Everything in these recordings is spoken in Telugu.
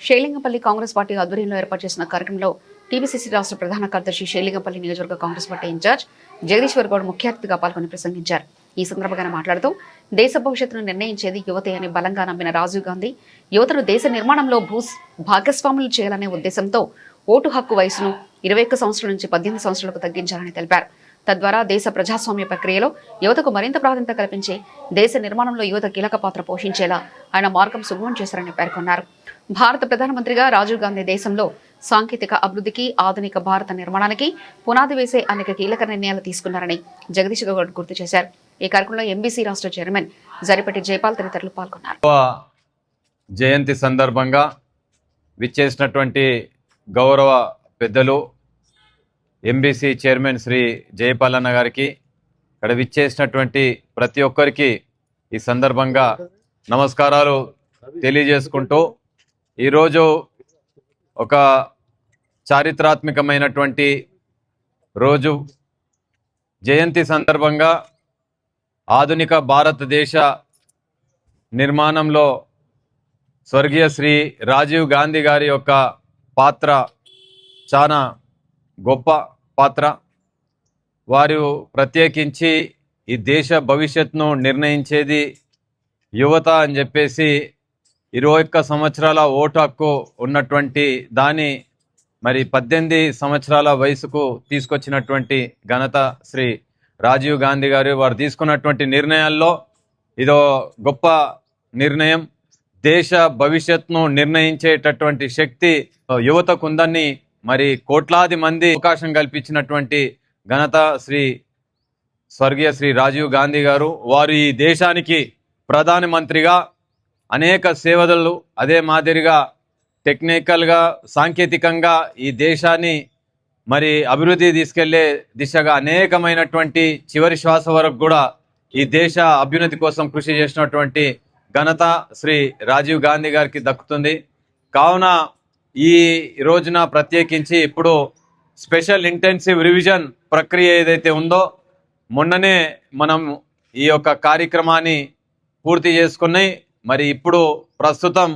షేలింగంపల్లి కాంగ్రెస్ పార్టీ ఆధ్వర్యంలో ఏర్పాటు చేసిన కార్యక్రమంలో టీపీసీసీ రాష్ట్ర ప్రధాన కార్యదర్శి షేలింగంపల్లి నియోజకవర్గ కాంగ్రెస్ పార్టీ ఇన్ఛార్జ్ జగదీశ్వర్ గౌడ్ ముఖ్య అతిథిగా పాల్గొని ప్రసంగించారు. ఈ సందర్భంగా మాట్లాడుతూ దేశ భవిష్యత్తును నిర్ణయించేది యువతే అని బలంగా నమ్మిన రాజీవ్ గాంధీ యువతను దేశ నిర్మాణంలో భాగస్వాములు చేయాలనే ఉద్దేశంతో ఓటు హక్కు వయసును 21 సంవత్సరాల నుంచి 18 సంవత్సరాలకు తగ్గించాలని తెలిపారు. తద్వారా దేశ ప్రజాస్వామ్య ప్రక్రియలో యువతకు మరింత ప్రాధాన్యత కల్పించి దేశ నిర్మాణంలో యువత కీలక పాత్ర పోషించేలా ఆయన మార్గం సుగమం చేశారని పేర్కొన్నారు. భారత ప్రధానమంత్రిగా రాజీవ్ గాంధీ దేశంలో సాంకేతిక అభివృద్ధికి, ఆధునిక భారత నిర్మాణానికి పునాది వేసే అనేక కీలక నిర్ణయాలు తీసుకున్నారని జగదీష్ గౌడ్ గుర్తు చేశారు. ఈ కార్యక్రమంలో ఎంబీసీ రాష్ట్ర చైర్మన్ జరిపటి జైపాల్ తదితరులు పాల్గొన్నారు. జయంతి సందర్భంగా విచ్చేసినటువంటి గౌరవ పెద్దలు ఎంబీసీ చైర్మన్ శ్రీ జయపాల్ అన్న గారికి, ఇక్కడ విచ్చేసినటువంటి ప్రతి ఒక్కరికి ఈ సందర్భంగా నమస్కారాలు తెలియజేసుకుంటూ, ఈరోజు ఒక చారిత్రాత్మకమైనటువంటి రోజు. జయంతి సందర్భంగా ఆధునిక భారతదేశ నిర్మాణంలో స్వర్గీయ శ్రీ రాజీవ్ గాంధీ గారి యొక్క పాత్ర చాలా గొప్ప పాత్ర. వారు ప్రత్యేకించి ఈ దేశ భవిష్యత్తును నిర్ణయించేది యువత అని చెప్పేసి 21 సంవత్సరాల ఓటు హక్కు ఉన్నటువంటి దాని 18 సంవత్సరాల వయసుకు తీసుకొచ్చినటువంటి ఘనత శ్రీ రాజీవ్ గాంధీ గారు. వారు తీసుకున్నటువంటి నిర్ణయాల్లో ఇదో గొప్ప నిర్ణయం. దేశ భవిష్యత్తును నిర్ణయించేటటువంటి శక్తి యువతకు ఉందని కోట్లాది మంది అవకాశం కల్పించినటువంటి ఘనత స్వర్గీయ శ్రీ రాజీవ్ గాంధీ గారు. వారు ఈ దేశానికి ప్రధానమంత్రిగా అనేక సేవలు, అదే మాదిరిగా టెక్నికల్గా, సాంకేతికంగా ఈ దేశాన్ని అభివృద్ధి తీసుకెళ్లే దిశగా అనేకమైనటువంటి చివరి శ్వాస వరకు కూడా ఈ దేశ అభ్యున్నతి కోసం కృషి చేసినటువంటి ఘనత శ్రీ రాజీవ్ గాంధీ గారికి దక్కుతుంది. కావున ఈ రోజున ప్రత్యేకించి ఇప్పుడు స్పెషల్ ఇంటెన్సివ్ రివిజన్ ప్రక్రియ ఏదైతే ఉందో, మొన్ననే మనం ఈ యొక్క కార్యక్రమాన్ని పూర్తి చేసుకున్నాయి. ఇప్పుడు ప్రస్తుతం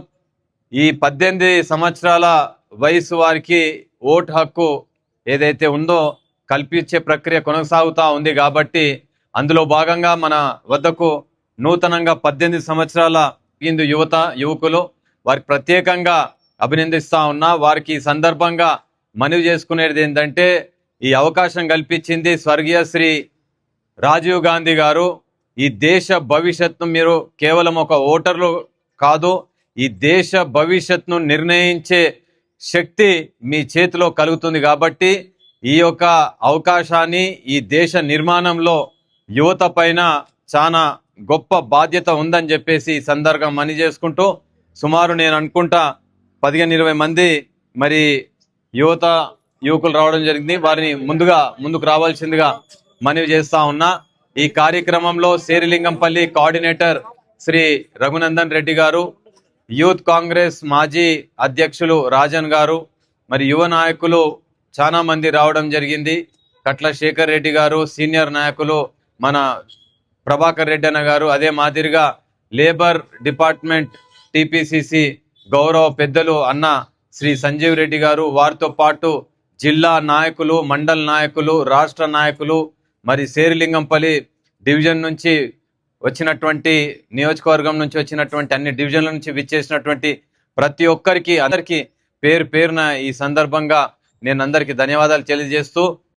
ఈ 18 సంవత్సరాల వయసు వారికి ఓటు హక్కు ఏదైతే ఉందో కల్పించే ప్రక్రియ కొనసాగుతూ ఉంది. కాబట్టి అందులో భాగంగా మన వద్దకు నూతనంగా 18 సంవత్సరాల హిందూ యువకులు వారికి ప్రత్యేకంగా అభినందిస్తా ఉన్నా. వారికి ఈ సందర్భంగా మనవి చేసుకునేది ఏంటంటే, ఈ అవకాశం కల్పించింది స్వర్గీయ శ్రీ రాజీవ్ గాంధీ గారు. ఈ దేశ భవిష్యత్తును మీరు కేవలం ఒక ఓటర్లు కాదు, ఈ దేశ భవిష్యత్తును నిర్ణయించే శక్తి మీ చేతిలో కలుగుతుంది. కాబట్టి ఈ యొక్క అవకాశాన్ని ఈ దేశ నిర్మాణంలో యువత పైన చాలా గొప్ప బాధ్యత ఉందని చెప్పేసి ఈ సందర్భంగా మనవి చేసుకుంటూ, సుమారు నేను అనుకుంటా 15-20 మంది యువకులు రావడం జరిగింది. వారిని ముందుకు రావాల్సిందిగా మనవి చేస్తా ఉన్నా. ఈ కార్యక్రమంలో శేరిలింగంపల్లి కోఆర్డినేటర్ శ్రీ రఘునందన్ రెడ్డి గారు, యూత్ కాంగ్రెస్ మాజీ అధ్యక్షులు రాజన్ గారు, యువ నాయకులు చాలా మంది రావడం జరిగింది. కట్ల శేఖర్ రెడ్డి గారు, సీనియర్ నాయకులు మన ప్రభాకర్ రెడ్డి అన్న గారు, అదే మాదిరిగా లేబర్ డిపార్ట్మెంట్ టీపీసీసీ గౌరవ పెద్దలు అన్న శ్రీ సంజీవ్ రెడ్డి గారు, వారితో పాటు జిల్లా నాయకులు, మండల నాయకులు, రాష్ట్ర నాయకులు, శేరిలింగంపల్లి డివిజన్ నుంచి వచ్చినటువంటి, నియోజకవర్గం నుంచి వచ్చినటువంటి, అన్ని డివిజన్ల నుంచి విచ్చేసినటువంటి ప్రతి ఒక్కరికి అందరికీ పేరున ఈ సందర్భంగా నేను అందరికీ ధన్యవాదాలు తెలియజేస్తూ